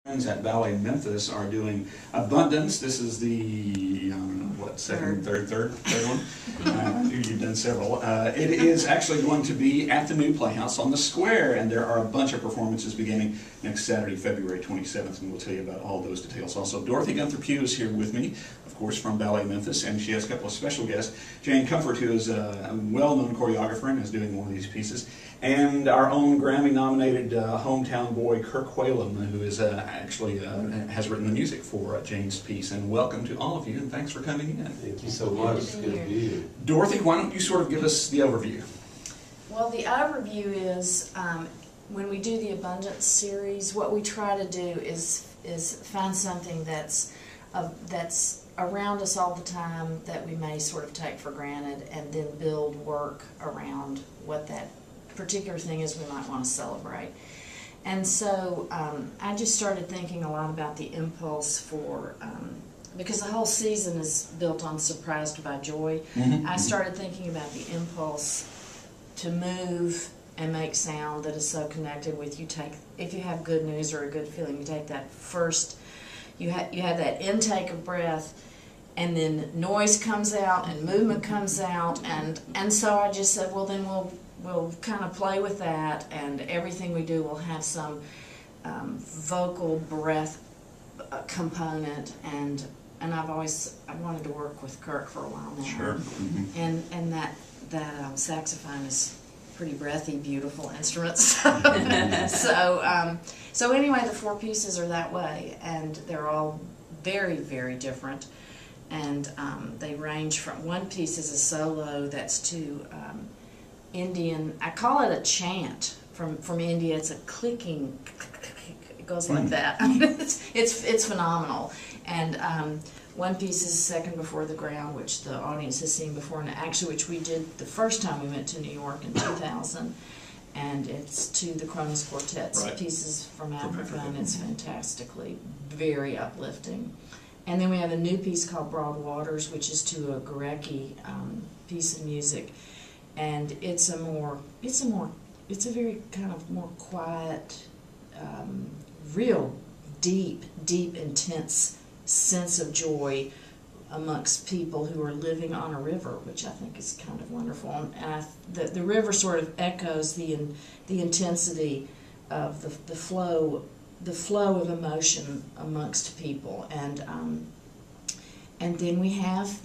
Friends at Ballet Memphis are doing AbunDANCE. This is the, I don't know, what, third one? You've done several. It is actually going to be at the new Playhouse on the Square, and there are a bunch of performances beginning next Saturday, February 27th, and we'll tell you about all those details. Also, Dorthy Gunther Pugh is here with me, of course, from Ballet Memphis, and she has a couple of special guests. Jane Comfort, who is a well-known choreographer and is doing one of these pieces, and our own Grammy-nominated hometown boy, Kirk Whalum, who is actually has written the music for Jane's piece. And welcome to all of you, and thanks for coming in. Thank you so much. It's good to be here. Dorothy, why don't you sort of give us the overview? Well, the overview is when we do the AbunDANCE series, what we try to do is find something that's around us all the time that we may sort of take for granted, and then build work around what that particular thing is we might want to celebrate. And so I just started thinking a lot about the impulse for, because the whole season is built on Surprised by Joy. I started thinking about the impulse to move and make sound that is so connected with you. If you have good news or a good feeling, you take that first, you have that intake of breath, and then noise comes out and movement comes out, and so I just said, well, then we'll kind of play with that, and everything we do will have some vocal breath component, and I wanted to work with Kirk for a while now. Sure. And that saxophone is pretty breathy, beautiful instrument. So anyway, the four pieces are that way, and they're all very, very different. And they range from, one piece is a solo that's to Indian, I call it a chant from India. It's a clicking, it goes like that. it's phenomenal. And one piece is Second Before the Ground, which the audience has seen before, and actually which we did the first time we went to New York in 2000. And it's to the Kronos Quartet's pieces from Africa, and it's fantastically very uplifting. And then we have a new piece called Broad Waters, which is to a Gorecki piece of music, and it's a very kind of more quiet, real deep, intense sense of joy amongst people who are living on a river, which I think is kind of wonderful. And the river sort of echoes the intensity of the flow of emotion amongst people. And then we have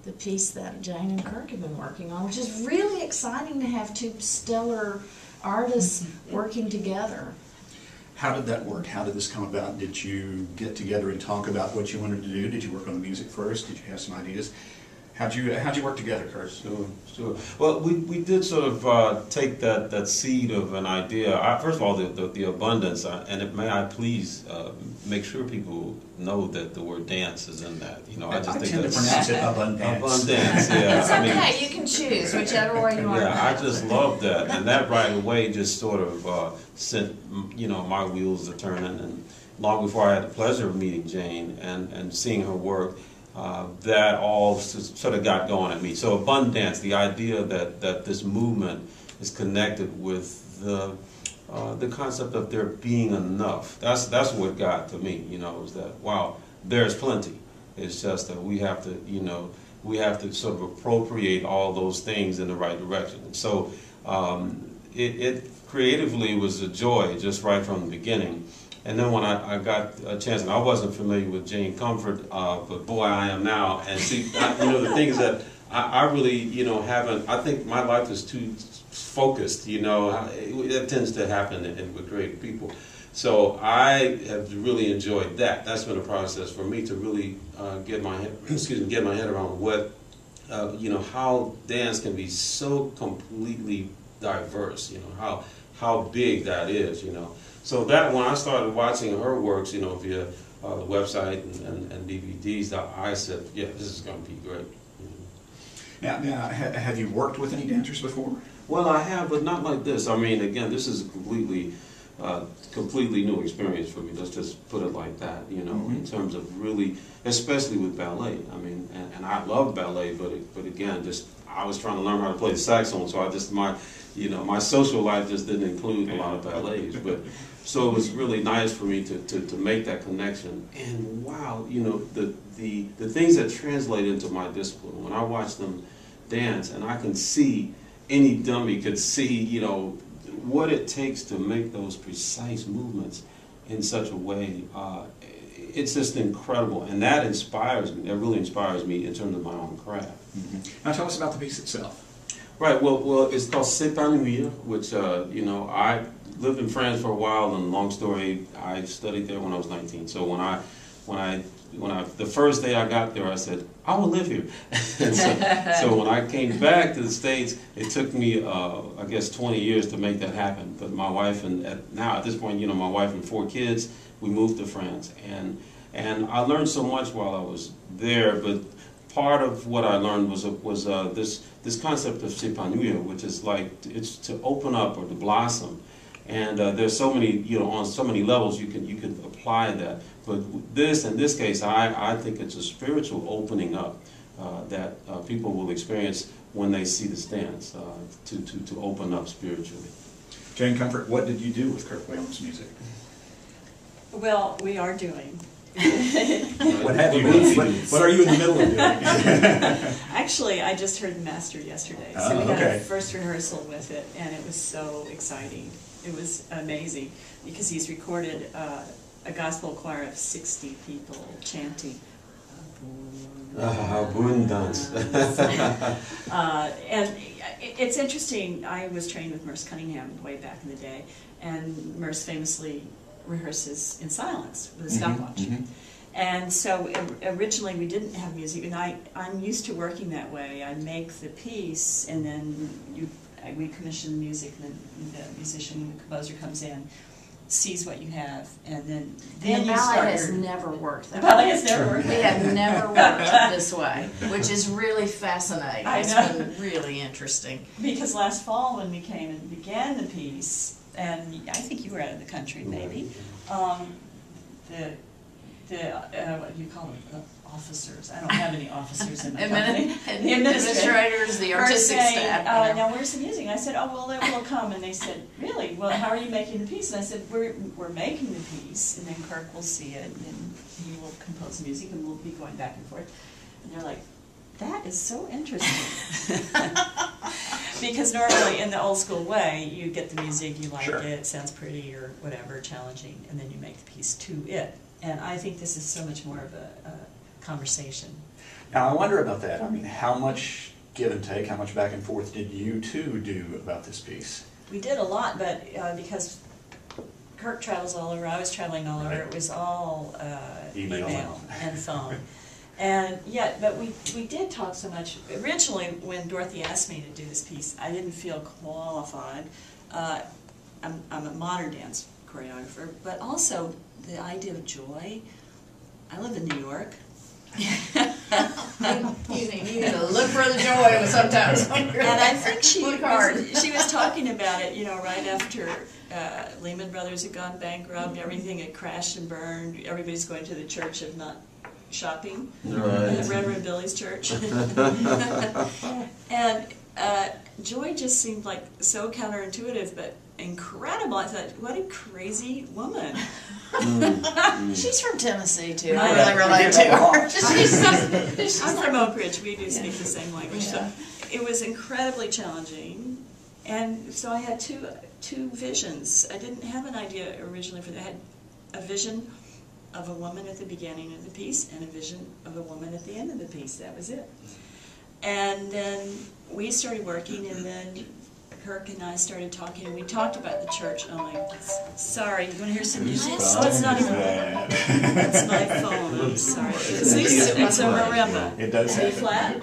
the piece that Jane and Kirk have been working on, which is really exciting to have two stellar artists working together. How did that work? How did this come about? Did you get together and talk about what you wanted to do? Did you work on the music first? Did you have some ideas? How'd you work together, Kirk? Sure. Well, we did sort of take that seed of an idea. First of all, the abundance, and may I please make sure people know that the word dance is in that. You know, I just think tend to pronounce it AbunDANCE. AbunDANCE, yeah. It's okay. You can choose whichever way you want. Yeah, I just love that, and that right away just sort of sent my wheels a turning. And long before I had the pleasure of meeting Jane and seeing her work, that all sort of got going at me. So AbunDANCE, the idea that this movement is connected with the concept of there being enough. That's what got to me. Is that, wow, there's plenty. It's just that we have to sort of appropriate all those things in the right direction. And so it creatively was a joy just right from the beginning. And then when I got a chance, and I wasn't familiar with Jane Comfort, but boy, I am now. And see, the thing is that I really, haven't. I think my life is too focused. It tends to happen with creative people. So I have really enjoyed that. That's been a process for me to really get my head around what, how dance can be so completely diverse. How big that is. So that when I started watching her works, via the website and DVDs, I said, yeah, this is going to be great. Now, have you worked with any dancers before? Well, I have, but not like this. I mean, again, this is a completely completely new experience for me. Let's just put it like that, you know, in terms of really, especially with ballet. I mean, and I love ballet, but again, just I was trying to learn how to play the saxophone, so I just my social life just didn't include a lot of ballets. But so it was really nice for me to make that connection. And wow, you know, the things that translate into my discipline when I watch them dance, and I can see any dummy could see, you know, what it takes to make those precise movements in such a way. It's just incredible, and that inspires me. That really inspires me in terms of my own craft. Now tell us about the piece itself. Right. Well, it's called S'épanouir, which you know, I lived in France for a while, and long story, I studied there when I was 19. So the first day I got there, I said, I will live here. so when I came back to the States, it took me, I guess, 20 years to make that happen. But my wife, now at this point, you know, my wife and 4 kids, we moved to France. And I learned so much while I was there, but part of what I learned was this concept of s'épanouir, which is like, it's to open up or to blossom. And there's so many, you know, on so many levels you can apply that. But in this case, I think it's a spiritual opening up that people will experience when they see this dance, to open up spiritually. Jane Comfort, what did you do with Kirk Whalum's music? Well, we are doing. What have you done? What are you in the middle of doing? Actually, I just heard the master yesterday, so we had a first rehearsal with it, and it was so exciting. It was amazing because he's recorded a gospel choir of 60 people chanting AbunDANCE. And it's interesting. I was trained with Merce Cunningham way back in the day, and Merce famously rehearses in silence with a stopwatch. And so originally we didn't have music, and I'm used to working that way. I make the piece, and then we commission the music, and then the musician, the composer comes in, sees what you have, and then the you ballet start. has never worked that The ballet way. has never worked. We have never worked this way, which is really fascinating. I It's know. been really interesting. Because last fall when we came and began the piece, and I think you were out of the country maybe, what do you call it? The officers. I don't have any officers in my company. The administrators, the artistic staff. Now where's the music? And I said, oh well, it will come. And they said, really? Well, how are you making the piece? And I said, we're making the piece, and then Kirk will see it, and he will compose the music, and we'll be going back and forth. And they're like, that is so interesting. Because normally in the old school way, you get the music, you like it, sounds pretty or whatever, challenging, and then you make the piece to it. And I think this is so much more of a conversation. Now I wonder about that. I mean, how much give and take, how much back and forth did you two do about this piece? We did a lot, but because Kirk travels all over, I was traveling all over, it was all email and phone. And yet, but we did talk so much. Originally, when Dorothy asked me to do this piece, I didn't feel qualified. I'm a modern dance choreographer, but also the idea of joy. I live in New York. You need to look for the joy sometimes. And I think she was talking about it, you know, right after Lehman Brothers had gone bankrupt, everything had crashed and burned, everybody's going to the church of not shopping, Reverend Billy's church. And joy just seemed like so counterintuitive, but incredible. I thought, what a crazy woman. She's from Tennessee too. I I really relate to her. I'm from Oak Ridge. We do speak the same language. So it was incredibly challenging. And so I had two visions. I didn't have an idea originally for that. I had a vision of a woman at the beginning of the piece and a vision of a woman at the end of the piece. That was it. And then we started working, and then Kirk and I started talking, and we talked about the church. Oh my, sorry, you want to hear some music? Oh, it's not even That's my phone. I'm sorry. It's a marimba. It does B happen. flat.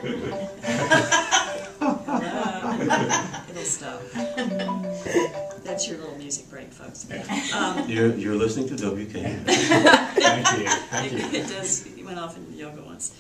It'll stop. That's your little music break, folks. You're listening to WK. Thank you. Thank you. It does. It went off in yoga once.